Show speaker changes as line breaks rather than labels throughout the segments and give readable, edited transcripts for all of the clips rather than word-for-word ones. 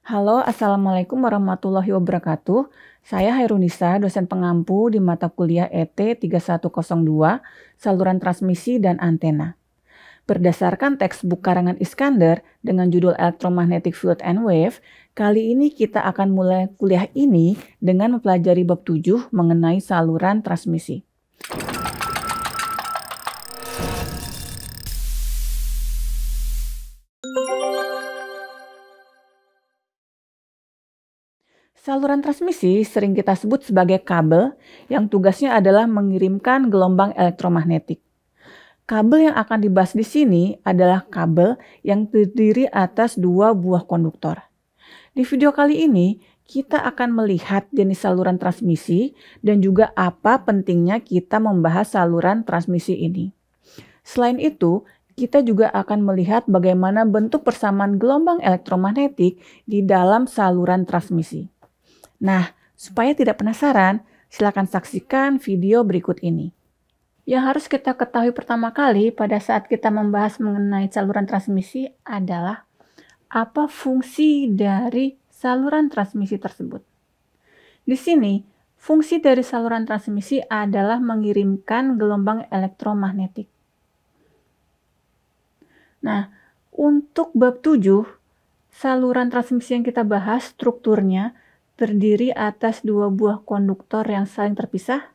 Halo, Assalamualaikum warahmatullahi wabarakatuh. Saya Hairunisa, dosen pengampu di mata kuliah ET 3102, Saluran Transmisi dan Antena. Berdasarkan textbook karangan Iskandar dengan judul Electromagnetic Field and Wave, kali ini kita akan mulai kuliah ini dengan mempelajari bab 7 mengenai saluran transmisi. Saluran transmisi sering kita sebut sebagai kabel yang tugasnya adalah mengirimkan gelombang elektromagnetik. Kabel yang akan dibahas di sini adalah kabel yang terdiri atas dua buah konduktor. Di video kali ini, kita akan melihat jenis saluran transmisi dan juga apa pentingnya kita membahas saluran transmisi ini. Selain itu, kita juga akan melihat bagaimana bentuk persamaan gelombang elektromagnetik di dalam saluran transmisi. Nah, supaya tidak penasaran, silakan saksikan video berikut ini. Yang harus kita ketahui pertama kali pada saat kita membahas mengenai saluran transmisi adalah apa fungsi dari saluran transmisi tersebut. Di sini, fungsi dari saluran transmisi adalah mengirimkan gelombang elektromagnetik. Nah, untuk bab 7, saluran transmisi yang kita bahas strukturnya terdiri atas dua buah konduktor yang saling terpisah,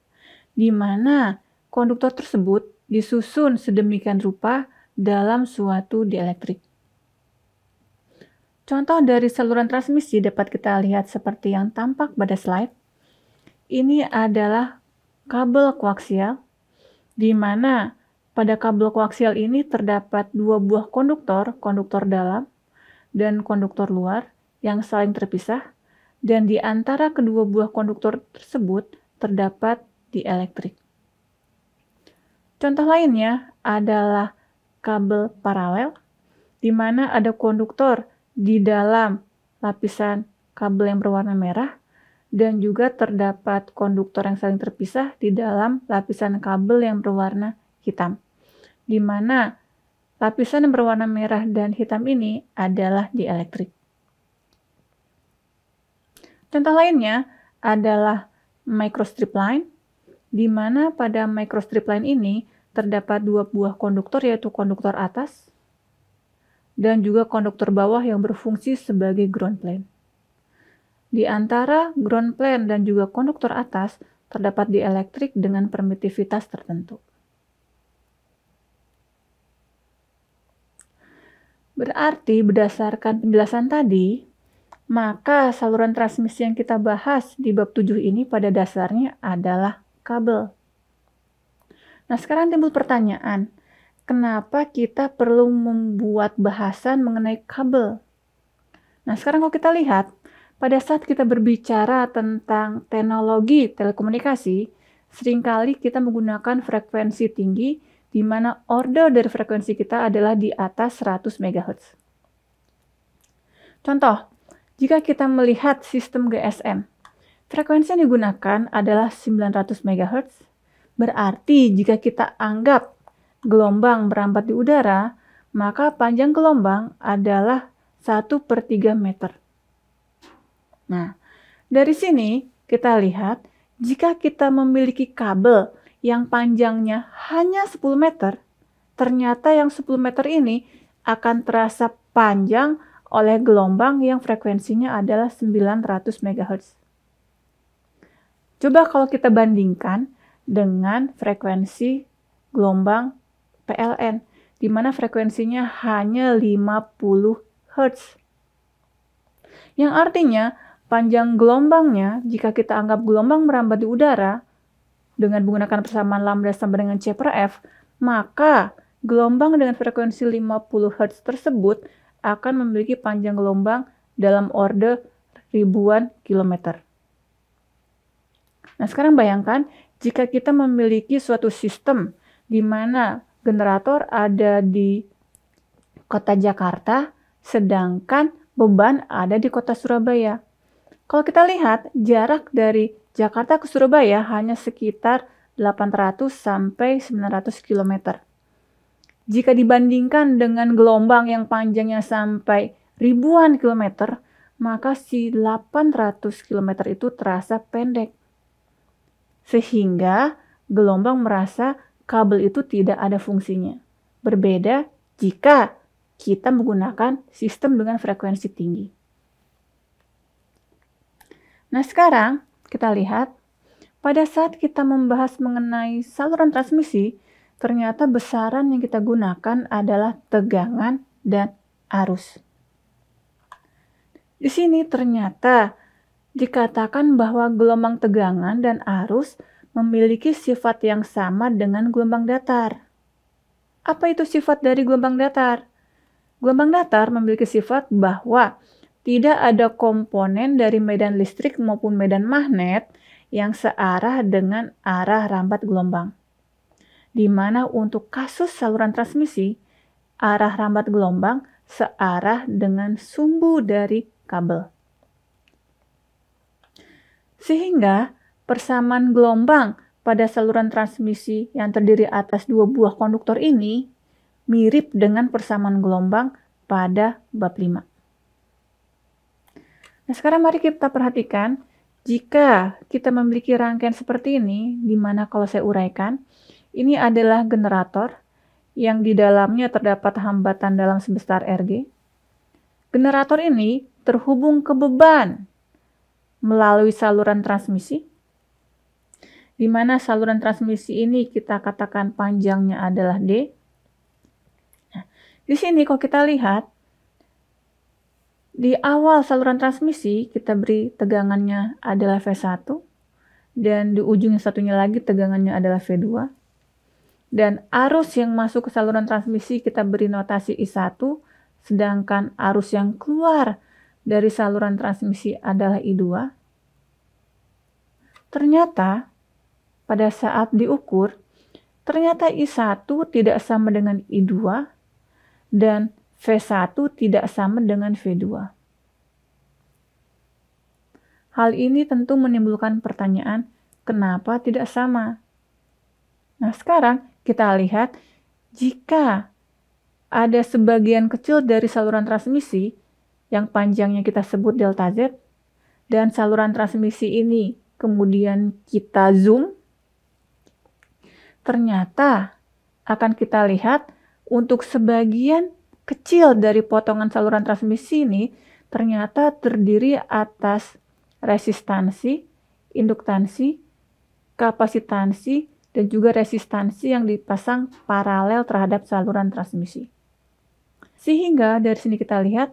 di mana konduktor tersebut disusun sedemikian rupa dalam suatu dielektrik. Contoh dari saluran transmisi dapat kita lihat seperti yang tampak pada slide. Ini adalah kabel koaksial, di mana pada kabel koaksial ini terdapat dua buah konduktor dalam dan konduktor luar yang saling terpisah, dan di antara kedua buah konduktor tersebut terdapat dielektrik. Contoh lainnya adalah kabel paralel, di mana ada konduktor di dalam lapisan kabel yang berwarna merah, dan juga terdapat konduktor yang saling terpisah di dalam lapisan kabel yang berwarna hitam, di mana lapisan yang berwarna merah dan hitam ini adalah dielektrik. Contoh lainnya adalah microstrip line, di mana pada microstrip line ini terdapat dua buah konduktor, yaitu konduktor atas dan juga konduktor bawah yang berfungsi sebagai ground plane. Di antara ground plane dan juga konduktor atas terdapat dielektrik dengan permitivitas tertentu. Berarti berdasarkan penjelasan tadi, maka saluran transmisi yang kita bahas di bab 7 ini pada dasarnya adalah kabel. Nah, sekarang timbul pertanyaan, kenapa kita perlu membuat bahasan mengenai kabel? Nah, sekarang kalau kita lihat, pada saat kita berbicara tentang teknologi telekomunikasi, seringkali kita menggunakan frekuensi tinggi, di mana order dari frekuensi kita adalah di atas 100 MHz. Contoh, jika kita melihat sistem GSM, frekuensi yang digunakan adalah 900 MHz, berarti jika kita anggap gelombang merambat di udara, maka panjang gelombang adalah 1/3 meter. Nah, dari sini kita lihat, jika kita memiliki kabel yang panjangnya hanya 10 meter, ternyata yang 10 meter ini akan terasa panjang oleh gelombang yang frekuensinya adalah 900 MHz. Coba kalau kita bandingkan dengan frekuensi gelombang PLN, di mana frekuensinya hanya 50 Hz. Yang artinya, panjang gelombangnya, jika kita anggap gelombang merambat di udara, dengan menggunakan persamaan lambda sama dengan C/F, maka gelombang dengan frekuensi 50 Hz tersebut akan memiliki panjang gelombang dalam order ribuan kilometer. Nah, sekarang bayangkan jika kita memiliki suatu sistem di mana generator ada di kota Jakarta, sedangkan beban ada di kota Surabaya. Kalau kita lihat, jarak dari Jakarta ke Surabaya hanya sekitar 800 sampai 900 km. Jika dibandingkan dengan gelombang yang panjangnya sampai ribuan kilometer, maka si 800 km itu terasa pendek. Sehingga gelombang merasa kabel itu tidak ada fungsinya. Berbeda jika kita menggunakan sistem dengan frekuensi tinggi. Nah, sekarang kita lihat pada saat kita membahas mengenai saluran transmisi, ternyata besaran yang kita gunakan adalah tegangan dan arus. Di sini ternyata dikatakan bahwa gelombang tegangan dan arus memiliki sifat yang sama dengan gelombang datar. Apa itu sifat dari gelombang datar? Gelombang datar memiliki sifat bahwa tidak ada komponen dari medan listrik maupun medan magnet yang searah dengan arah rambat gelombang. Di mana untuk kasus saluran transmisi, arah rambat gelombang searah dengan sumbu dari kabel. Sehingga persamaan gelombang pada saluran transmisi yang terdiri atas dua buah konduktor ini mirip dengan persamaan gelombang pada bab 5. Nah, sekarang mari kita perhatikan jika kita memiliki rangkaian seperti ini, di mana kalau saya uraikan, ini adalah generator yang di dalamnya terdapat hambatan dalam sebesar Rg. Generator ini terhubung ke beban melalui saluran transmisi, di mana saluran transmisi ini kita katakan panjangnya adalah D. Nah, di sini kalau kita lihat, di awal saluran transmisi kita beri tegangannya adalah V1 dan di ujung satunya lagi tegangannya adalah V2. Dan arus yang masuk ke saluran transmisi kita beri notasi I1, sedangkan arus yang keluar dari saluran transmisi adalah I2. Ternyata pada saat diukur, ternyata I1 tidak sama dengan I2 dan V1 tidak sama dengan V2. Hal ini tentu menimbulkan pertanyaan, kenapa tidak sama? Nah, sekarang kita lihat, jika ada sebagian kecil dari saluran transmisi yang panjangnya kita sebut delta Z, dan saluran transmisi ini kemudian kita zoom, ternyata akan kita lihat untuk sebagian kecil dari potongan saluran transmisi ini ternyata terdiri atas resistansi, induktansi, kapasitansi, dan juga resistansi yang dipasang paralel terhadap saluran transmisi. Sehingga dari sini kita lihat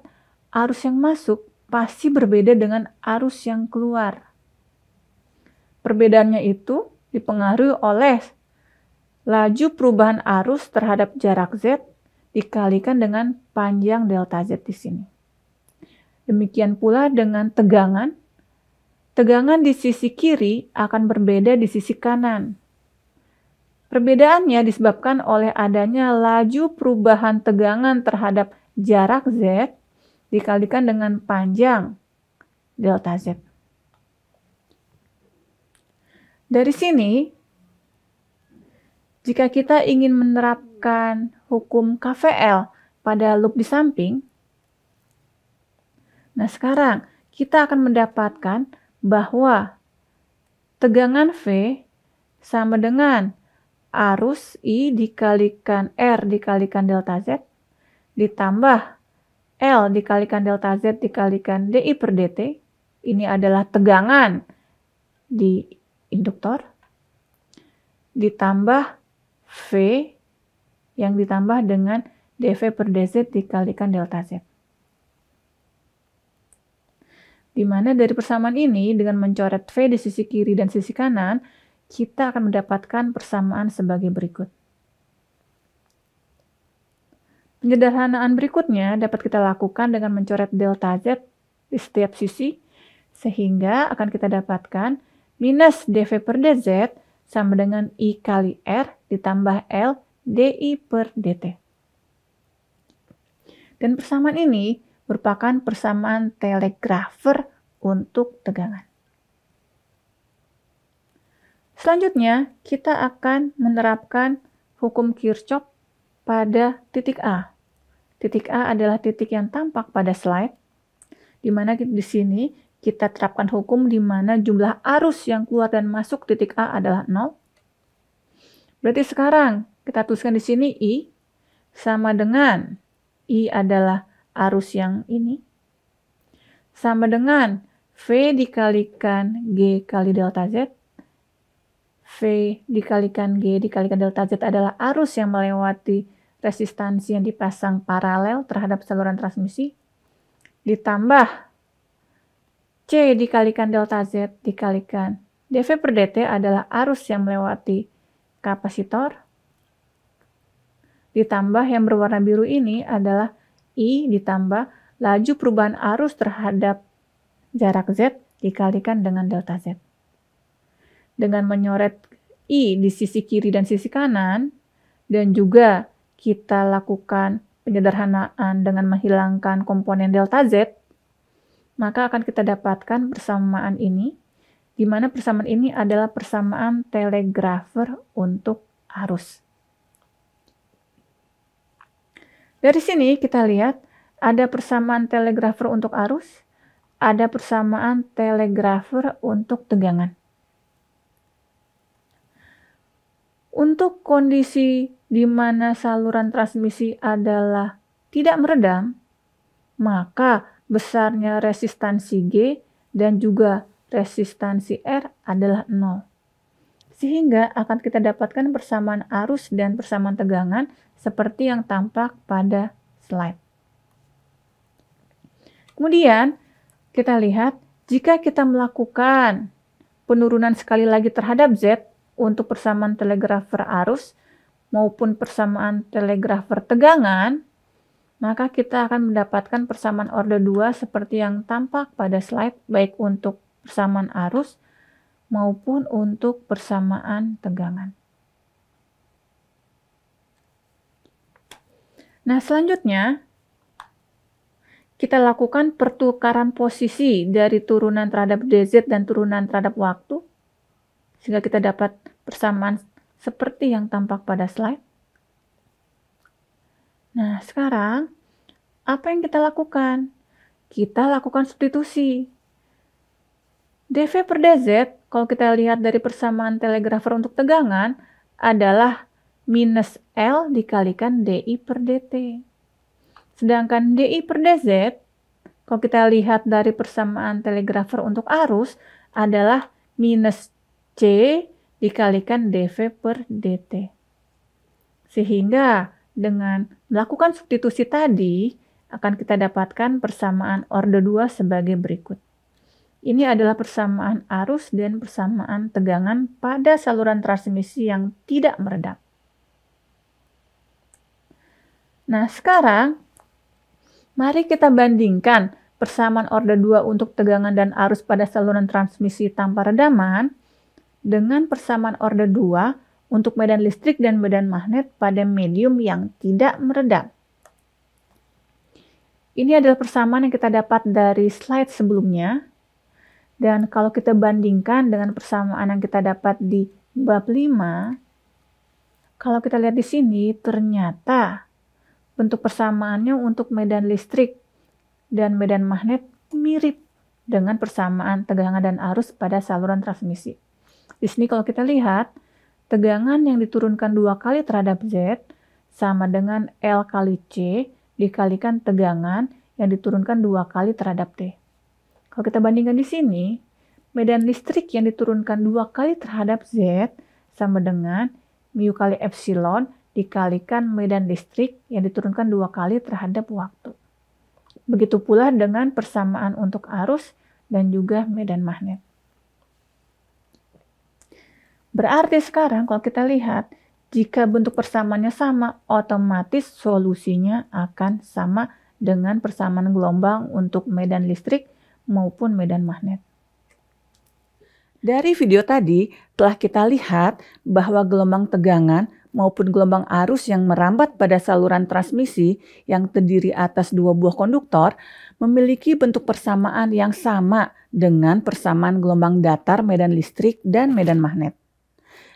arus yang masuk pasti berbeda dengan arus yang keluar. Perbedaannya itu dipengaruhi oleh laju perubahan arus terhadap jarak Z dikalikan dengan panjang delta Z di sini. Demikian pula dengan tegangan. Tegangan di sisi kiri akan berbeda di sisi kanan. Perbedaannya disebabkan oleh adanya laju perubahan tegangan terhadap jarak Z dikalikan dengan panjang delta Z. Dari sini, jika kita ingin menerapkan hukum KVL pada loop di samping, nah sekarang kita akan mendapatkan bahwa tegangan V sama dengan arus I dikalikan R dikalikan delta Z ditambah L dikalikan delta Z dikalikan DI per DT. Ini adalah tegangan di induktor ditambah V yang ditambah dengan dV per dZ dikalikan delta Z. Di mana dari persamaan ini dengan mencoret V di sisi kiri dan sisi kanan, kita akan mendapatkan persamaan sebagai berikut. Penyederhanaan berikutnya dapat kita lakukan dengan mencoret delta Z di setiap sisi, sehingga akan kita dapatkan minus dV per dZ sama dengan I kali R ditambah L DI per DT. Dan persamaan ini merupakan persamaan telegrafer untuk tegangan. Selanjutnya, kita akan menerapkan hukum Kirchhoff pada titik A. Titik A adalah titik yang tampak pada slide, di mana di sini kita terapkan hukum di mana jumlah arus yang keluar dan masuk titik A adalah 0. Berarti sekarang kita tuliskan di sini I sama dengan I adalah arus yang ini, sama dengan V dikalikan G kali delta Z. V dikalikan G dikalikan delta Z adalah arus yang melewati resistansi yang dipasang paralel terhadap saluran transmisi, ditambah C dikalikan delta Z dikalikan dV per dt adalah arus yang melewati kapasitor, ditambah yang berwarna biru ini adalah I ditambah laju perubahan arus terhadap jarak Z dikalikan dengan delta Z. Dengan menyoret I di sisi kiri dan sisi kanan, dan juga kita lakukan penyederhanaan dengan menghilangkan komponen delta Z, maka akan kita dapatkan persamaan ini, di mana persamaan ini adalah persamaan telegrafer untuk arus. Dari sini kita lihat ada persamaan telegrafer untuk arus, ada persamaan telegrafer untuk tegangan. Untuk kondisi di mana saluran transmisi adalah tidak meredam, maka besarnya resistansi G dan juga resistansi R adalah 0. Sehingga akan kita dapatkan persamaan arus dan persamaan tegangan seperti yang tampak pada slide. Kemudian kita lihat jika kita melakukan penurunan sekali lagi terhadap Z untuk persamaan telegrafer arus maupun persamaan telegrafer tegangan, maka kita akan mendapatkan persamaan orde 2 seperti yang tampak pada slide, baik untuk persamaan arus maupun untuk persamaan tegangan. Nah, selanjutnya kita lakukan pertukaran posisi dari turunan terhadap DZ dan turunan terhadap waktu, sehingga kita dapat persamaan seperti yang tampak pada slide. Nah, sekarang apa yang kita lakukan? Kita lakukan substitusi. dV per dz, kalau kita lihat dari persamaan telegrafer untuk tegangan, adalah minus L dikalikan dI per dt. Sedangkan dI per dz, kalau kita lihat dari persamaan telegrafer untuk arus, adalah minus C dikalikan dV per dt. Sehingga dengan melakukan substitusi tadi, akan kita dapatkan persamaan orde 2 sebagai berikut. Ini adalah persamaan arus dan persamaan tegangan pada saluran transmisi yang tidak meredam. Nah, sekarang mari kita bandingkan persamaan orde 2 untuk tegangan dan arus pada saluran transmisi tanpa redaman dengan persamaan orde 2 untuk medan listrik dan medan magnet pada medium yang tidak meredam. Ini adalah persamaan yang kita dapat dari slide sebelumnya. Dan kalau kita bandingkan dengan persamaan yang kita dapat di bab 5, kalau kita lihat di sini, ternyata bentuk persamaannya untuk medan listrik dan medan magnet mirip dengan persamaan tegangan dan arus pada saluran transmisi. Di sini kalau kita lihat, tegangan yang diturunkan 2 kali terhadap Z sama dengan L kali C dikalikan tegangan yang diturunkan 2 kali terhadap T. Kalau kita bandingkan di sini, medan listrik yang diturunkan 2 kali terhadap Z sama dengan mu kali epsilon dikalikan medan listrik yang diturunkan 2 kali terhadap waktu. Begitu pula dengan persamaan untuk arus dan juga medan magnet. Berarti sekarang kalau kita lihat, jika bentuk persamaannya sama, otomatis solusinya akan sama dengan persamaan gelombang untuk medan listrik maupun medan magnet. Dari video tadi telah kita lihat bahwa gelombang tegangan maupun gelombang arus yang merambat pada saluran transmisi yang terdiri atas 2 buah konduktor memiliki bentuk persamaan yang sama dengan persamaan gelombang datar medan listrik dan medan magnet.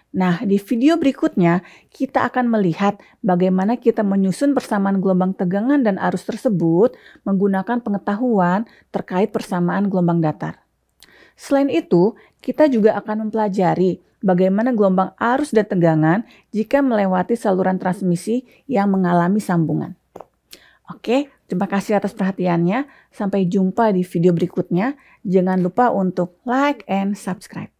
Nah, di video berikutnya kita akan melihat bagaimana kita menyusun persamaan gelombang tegangan dan arus tersebut menggunakan pengetahuan terkait persamaan gelombang datar. Selain itu, kita juga akan mempelajari bagaimana gelombang arus dan tegangan jika melewati saluran transmisi yang mengalami sambungan. Oke, terima kasih atas perhatiannya. Sampai jumpa di video berikutnya. Jangan lupa untuk like and subscribe.